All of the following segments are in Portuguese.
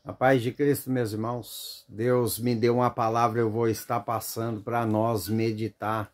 A paz de Cristo, meus irmãos. Deus me deu uma palavra, eu vou estar passando para nós meditar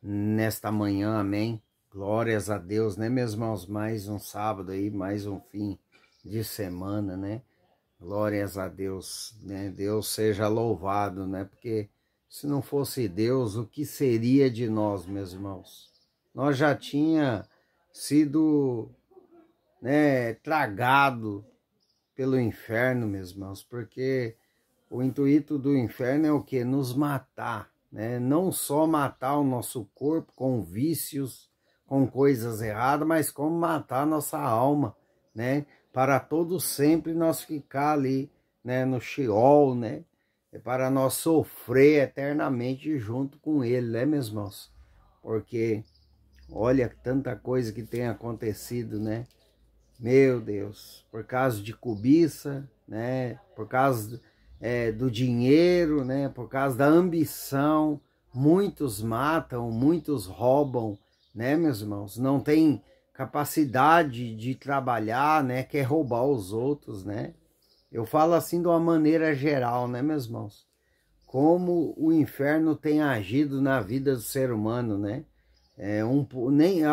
nesta manhã, amém? Glórias a Deus, né, meus irmãos? Mais um sábado aí, mais um fim de semana, né? Glórias a Deus, né? Deus seja louvado, né? Porque se não fosse Deus, o que seria de nós, meus irmãos? Nós já tinha sido, né, tragado pelo inferno, meus irmãos, porque o intuito do inferno é o que? Nos matar, né? Não só matar o nosso corpo com vícios, com coisas erradas, mas como matar a nossa alma, né? Para todo sempre nós ficar ali, né? No Sheol, né? É para nós sofrer eternamente junto com ele, né, meus irmãos? Porque olha tanta coisa que tem acontecido, né? Meu Deus, por causa de cobiça, né? Por causa do dinheiro, né? Por causa da ambição, muitos matam, muitos roubam, né, meus irmãos? Não tem capacidade de trabalhar, né? Quer roubar os outros, né? Eu falo assim de uma maneira geral, né, meus irmãos? Como o inferno tem agido na vida do ser humano, né?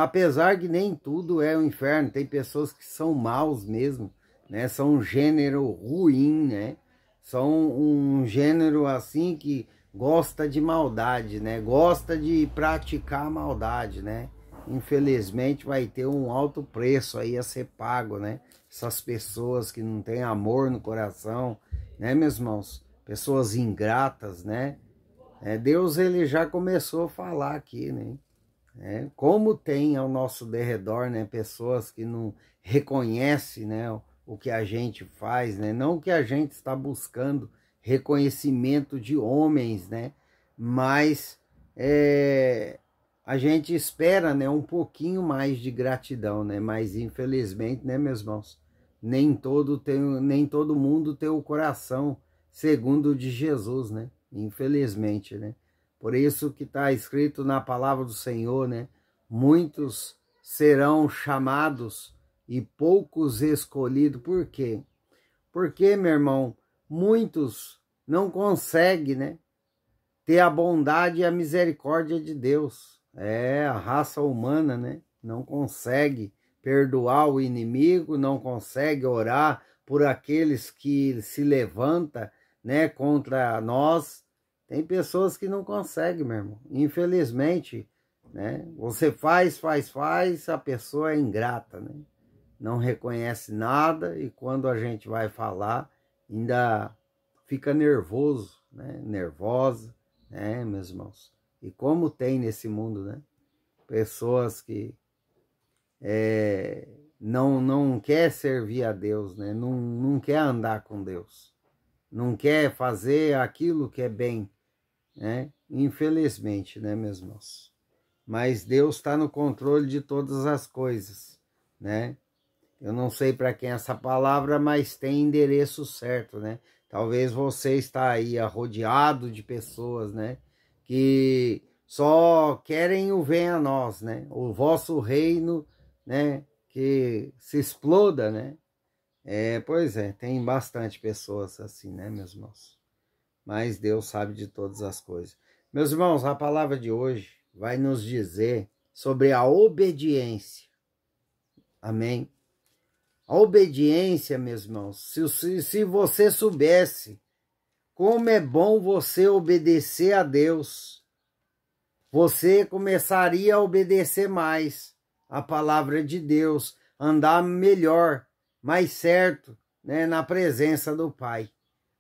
Apesar que nem tudo é o inferno, tem pessoas que são maus mesmo, né? São um gênero ruim, né? São um gênero assim que gosta de maldade, né? Gosta de praticar maldade, né? Infelizmente vai ter um alto preço aí a ser pago, né? Essas pessoas que não têm amor no coração, né, meus irmãos? Pessoas ingratas, né? Deus ele já começou a falar aqui, né? Como tem ao nosso derredor, né, pessoas que não reconhecem, né, o que a gente faz, né, não que a gente está buscando reconhecimento de homens, né, mas a gente espera, né, um pouquinho mais de gratidão, né, mas infelizmente, né, meus irmãos, nem todo mundo tem o coração segundo o de Jesus, né, infelizmente, né. Por isso que está escrito na palavra do Senhor, né? Muitos serão chamados e poucos escolhidos. Por quê? Porque, meu irmão, muitos não conseguem, né? Ter a bondade e a misericórdia de Deus. A raça humana, né? Não consegue perdoar o inimigo, não consegue orar por aqueles que se levantam, né, contra nós. Tem pessoas que não conseguem, meu irmão. Infelizmente, né? Você faz, a pessoa é ingrata, né? Não reconhece nada e quando a gente vai falar, ainda fica nervoso, né? Nervosa, né, meus irmãos? E como tem nesse mundo, né? Pessoas que não quer servir a Deus, né? Não quer andar com Deus. Não quer fazer aquilo que é bem, né? Infelizmente, né, meus irmãos? Mas Deus está no controle de todas as coisas, né? Eu não sei para quem é essa palavra, mas tem endereço certo, né? Talvez você está aí rodeado de pessoas, né? Que só querem o venha a nós, né? O vosso reino, né? Que se exploda, né? Pois é, tem bastante pessoas assim, né, meus irmãos? Mas Deus sabe de todas as coisas. Meus irmãos, a palavra de hoje vai nos dizer sobre a obediência. Amém? A obediência, meus irmãos, se você soubesse como é bom você obedecer a Deus, você começaria a obedecer mais a palavra de Deus, andar melhor, mais certo, né, na presença do Pai.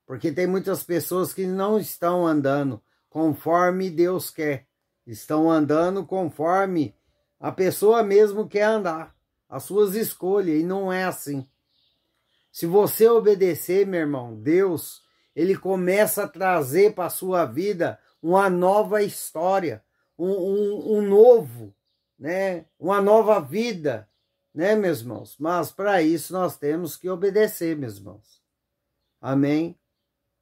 Porque tem muitas pessoas que não estão andando conforme Deus quer. Estão andando conforme a pessoa mesmo quer andar. As suas escolhas. E não é assim. Se você obedecer, meu irmão, Deus, ele começa a trazer para a sua vida uma nova história. Um novo, né? Uma nova vida, né, meus irmãos? Mas para isso nós temos que obedecer, meus irmãos. Amém?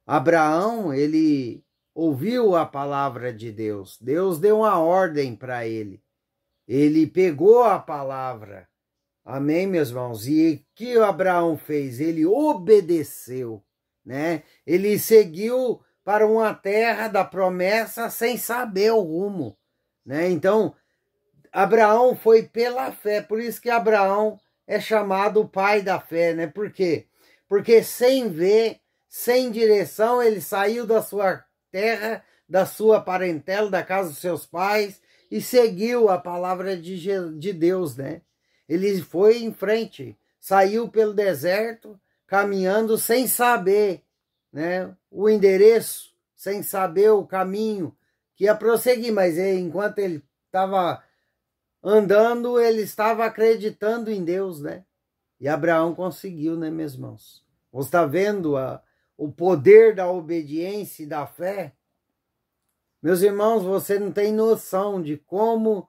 Abraão, ele ouviu a palavra de Deus. Deus deu uma ordem para ele. Ele pegou a palavra. Amém, meus irmãos? E o que Abraão fez? Ele obedeceu. né? Ele seguiu para uma terra da promessa sem saber o rumo, né? Então, Abraão foi pela fé, por isso que Abraão é chamado o pai da fé, né? Por quê? Porque sem ver, sem direção, ele saiu da sua terra, da sua parentela, da casa dos seus pais e seguiu a palavra de Deus, né? Ele foi em frente, saiu pelo deserto, caminhando sem saber, né, o endereço, sem saber o caminho que ia prosseguir, mas enquanto ele estava andando, ele estava acreditando em Deus, né? E Abraão conseguiu, né, meus irmãos? Você está vendo o poder da obediência e da fé? Meus irmãos, você não tem noção de como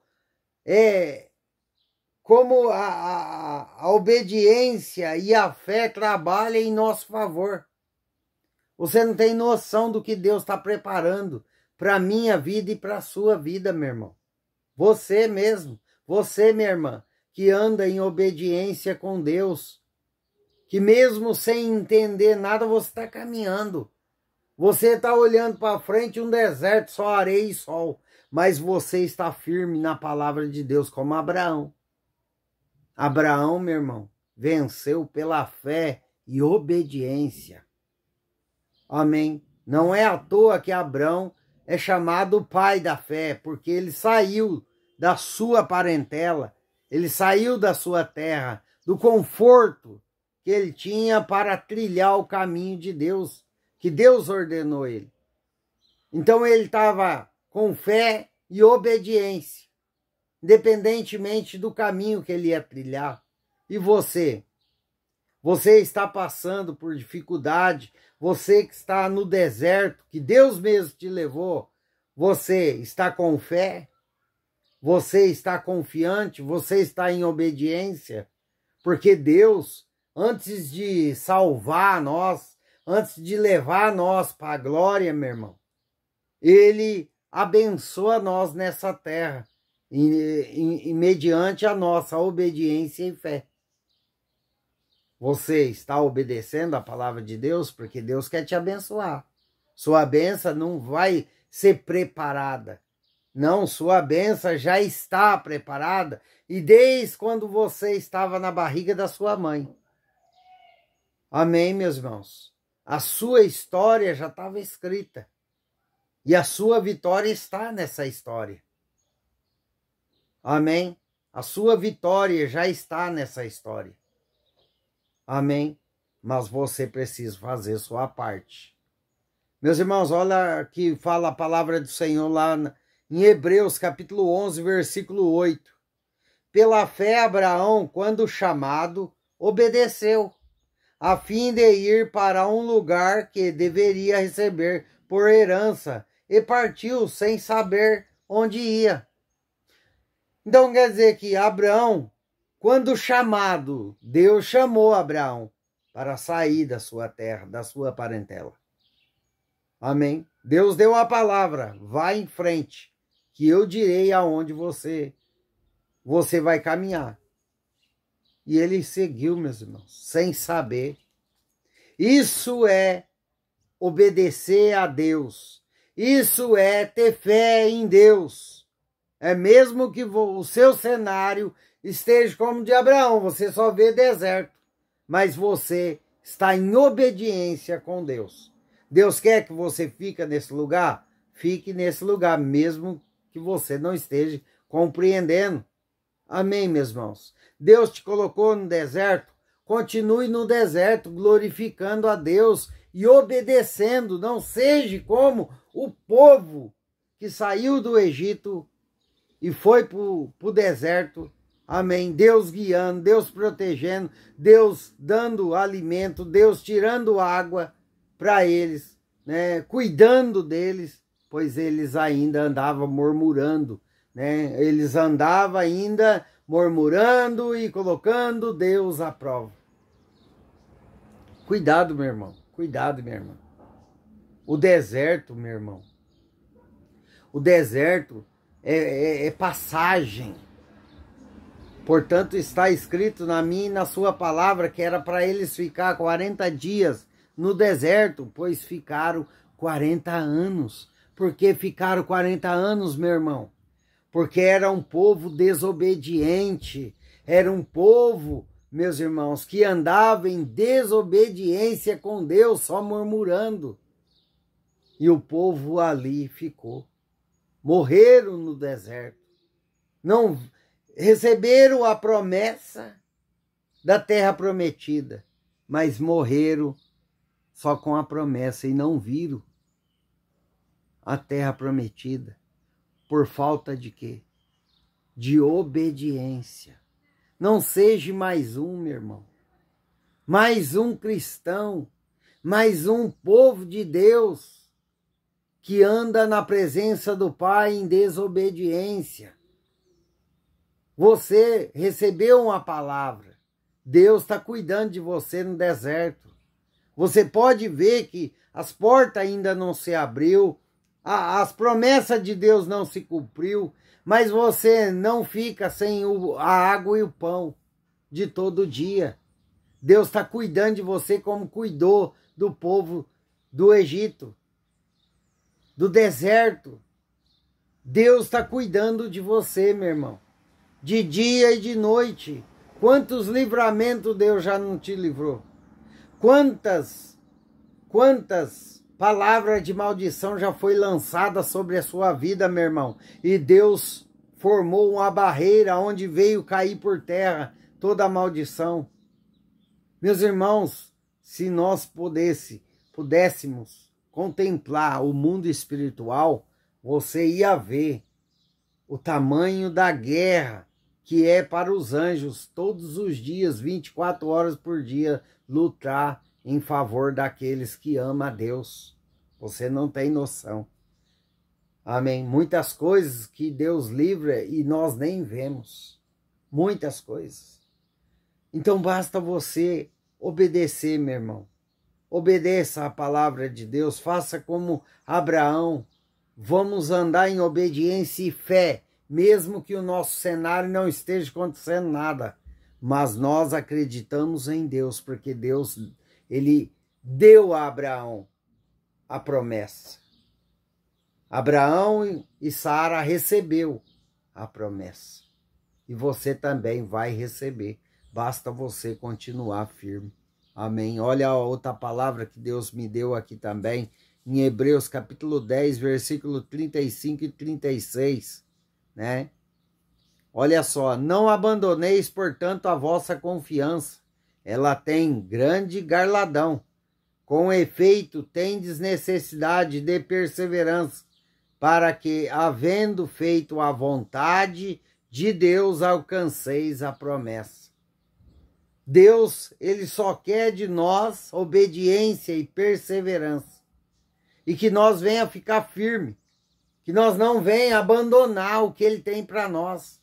a obediência e a fé trabalham em nosso favor. Você não tem noção do que Deus está preparando para a minha vida e para a sua vida, meu irmão. Você mesmo, você, minha irmã, que anda em obediência com Deus, que mesmo sem entender nada, você está caminhando. Você está olhando para frente um deserto, só areia e sol, mas você está firme na palavra de Deus, como Abraão. Abraão, meu irmão, venceu pela fé e obediência. Amém? Não é à toa que Abraão é chamado o pai da fé, porque ele saiu da sua parentela, ele saiu da sua terra, do conforto que ele tinha para trilhar o caminho de Deus, que Deus ordenou ele. Então ele estava com fé e obediência, independentemente do caminho que ele ia trilhar. E você? Você está passando por dificuldade, você que está no deserto, que Deus mesmo te levou, você está com fé? Você está confiante? Você está em obediência? Porque Deus, antes de salvar nós, antes de levar nós para a glória, meu irmão, Ele abençoa nós nessa terra, mediante a nossa obediência e fé. Você está obedecendo a palavra de Deus? Porque Deus quer te abençoar. Sua bênção não vai ser preparada. Não, sua bênção já está preparada. E desde quando você estava na barriga da sua mãe. Amém, meus irmãos? A sua história já estava escrita. E a sua vitória está nessa história. Amém? A sua vitória já está nessa história. Amém? Mas você precisa fazer sua parte. Meus irmãos, olha que fala a palavra do Senhor lá em Hebreus, capítulo 11, versículo 8. Pela fé, Abraão, quando chamado, obedeceu, a fim de ir para um lugar que deveria receber por herança, e partiu sem saber onde ia. Então quer dizer que Abraão, quando chamado, Deus chamou Abraão para sair da sua terra, da sua parentela. Amém? Deus deu a palavra, vá em frente, que eu direi aonde você vai caminhar. E ele seguiu, meus irmãos, sem saber. Isso é obedecer a Deus. Isso é ter fé em Deus. É mesmo que o seu cenário esteja como o de Abraão, você só vê deserto, mas você está em obediência com Deus. Deus quer que você fique nesse lugar? Fique nesse lugar, mesmo que você não esteja compreendendo. Amém, meus irmãos? Deus te colocou no deserto, continue no deserto, glorificando a Deus e obedecendo. Não seja como o povo que saiu do Egito e foi para o deserto. Amém. Deus guiando, Deus protegendo, Deus dando alimento, Deus tirando água para eles, né? Cuidando deles, pois eles ainda andavam murmurando, né? Eles andavam ainda murmurando e colocando Deus à prova. Cuidado, meu irmão. Cuidado, minha irmã. O deserto, meu irmão. O deserto é passagem. Portanto, está escrito na minha e na sua palavra que era para eles ficar 40 dias no deserto, pois ficaram 40 anos. Por que ficaram 40 anos, meu irmão? Porque era um povo desobediente, era um povo, meus irmãos, que andava em desobediência com Deus, só murmurando. E o povo ali ficou. Morreram no deserto. Não receberam a promessa da terra prometida, mas morreram só com a promessa e não viram a terra prometida. Por falta de quê? De obediência. Não seja mais um, meu irmão. Mais um cristão. Mais um povo de Deus que anda na presença do Pai em desobediência. Você recebeu uma palavra. Deus está cuidando de você no deserto. Você pode ver que as portas ainda não se abriu, as promessas de Deus não se cumpriu, mas você não fica sem a água e o pão de todo dia. Deus está cuidando de você como cuidou do povo do Egito, do deserto. Deus está cuidando de você, meu irmão, de dia e de noite. Quantos livramentos Deus já não te livrou? Quantas palavras de maldição já foi lançada sobre a sua vida, meu irmão? E Deus formou uma barreira onde veio cair por terra toda a maldição. Meus irmãos, se nós pudéssemos contemplar o mundo espiritual, você ia ver o tamanho da guerra que é para os anjos todos os dias, 24 horas por dia, lutar em favor daqueles que amam a Deus. Você não tem noção. Amém? Muitas coisas que Deus livra e nós nem vemos. Muitas coisas. Então basta você obedecer, meu irmão. Obedeça a palavra de Deus. Faça como Abraão. Vamos andar em obediência e fé, mesmo que o nosso cenário não esteja acontecendo nada. Mas nós acreditamos em Deus, porque Deus, ele deu a Abraão a promessa. Abraão e Sara recebeu a promessa. E você também vai receber. Basta você continuar firme. Amém. Olha a outra palavra que Deus me deu aqui também, em Hebreus capítulo 10, versículo 35 e 36, né? Olha só, não abandoneis, portanto, a vossa confiança. Ela tem grande galardão. Com efeito, tendes necessidade de perseverança, para que, havendo feito a vontade de Deus, alcanceis a promessa. Deus, ele só quer de nós obediência e perseverança. E que nós venha ficar firme. Que nós não venha abandonar o que ele tem para nós.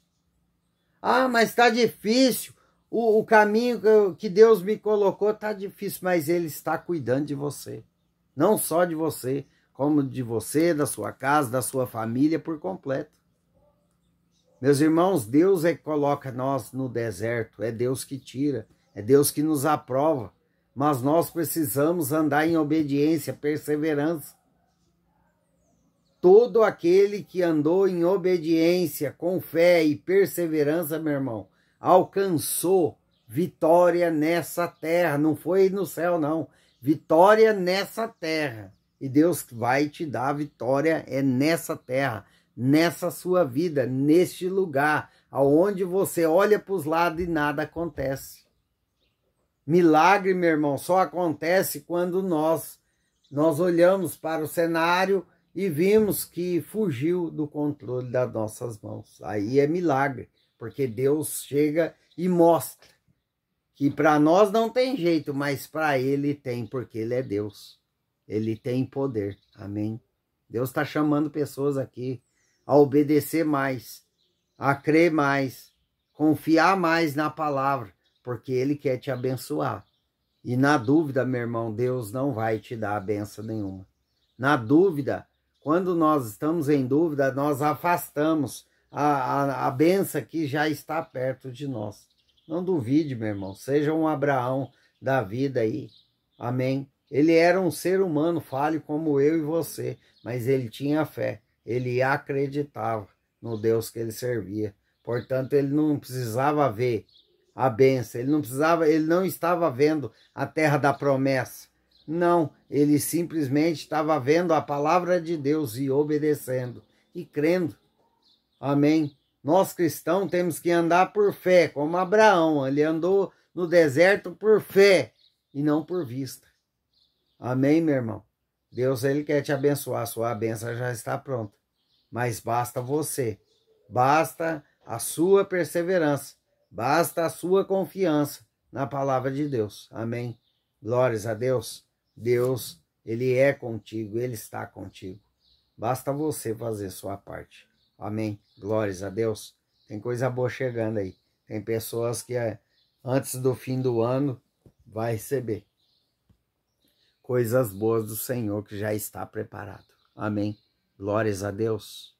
Ah, mas está difícil. O caminho que Deus me colocou está difícil, mas ele está cuidando de você. Não só de você, como de você, da sua casa, da sua família por completo. Meus irmãos, Deus é que coloca nós no deserto, é Deus que tira, é Deus que nos aprova, mas nós precisamos andar em obediência, perseverança. Todo aquele que andou em obediência, com fé e perseverança, meu irmão, alcançou vitória nessa terra, não foi no céu não, vitória nessa terra. E Deus vai te dar vitória nessa terra, nessa sua vida, neste lugar, aonde você olha para os lados e nada acontece. Milagre, meu irmão, só acontece quando nós olhamos para o cenário e vimos que fugiu do controle das nossas mãos. Aí é milagre, porque Deus chega e mostra que para nós não tem jeito, mas para ele tem, porque ele é Deus. Ele tem poder. Amém? Deus está chamando pessoas aqui a obedecer mais, a crer mais, confiar mais na palavra, porque ele quer te abençoar. E na dúvida, meu irmão, Deus não vai te dar benção nenhuma. Na dúvida, quando nós estamos em dúvida, nós afastamos a benção que já está perto de nós. Não duvide, meu irmão, seja um Abraão da vida aí. Amém? Ele era um ser humano falho como eu e você, mas ele tinha fé, ele acreditava no Deus que ele servia. Portanto, ele não precisava ver a bênção, ele não estava vendo a terra da promessa. Não, ele simplesmente estava vendo a palavra de Deus e obedecendo e crendo. Amém. Nós cristãos temos que andar por fé, como Abraão, ele andou no deserto por fé e não por vista. Amém, meu irmão? Deus, ele quer te abençoar, sua bênção já está pronta. Mas basta você, basta a sua perseverança, basta a sua confiança na palavra de Deus. Amém? Glórias a Deus. Deus, ele é contigo, ele está contigo. Basta você fazer sua parte. Amém? Glórias a Deus. Tem coisa boa chegando aí. Tem pessoas que antes do fim do ano vai receber coisas boas do Senhor que já está preparado. Amém? Glórias a Deus.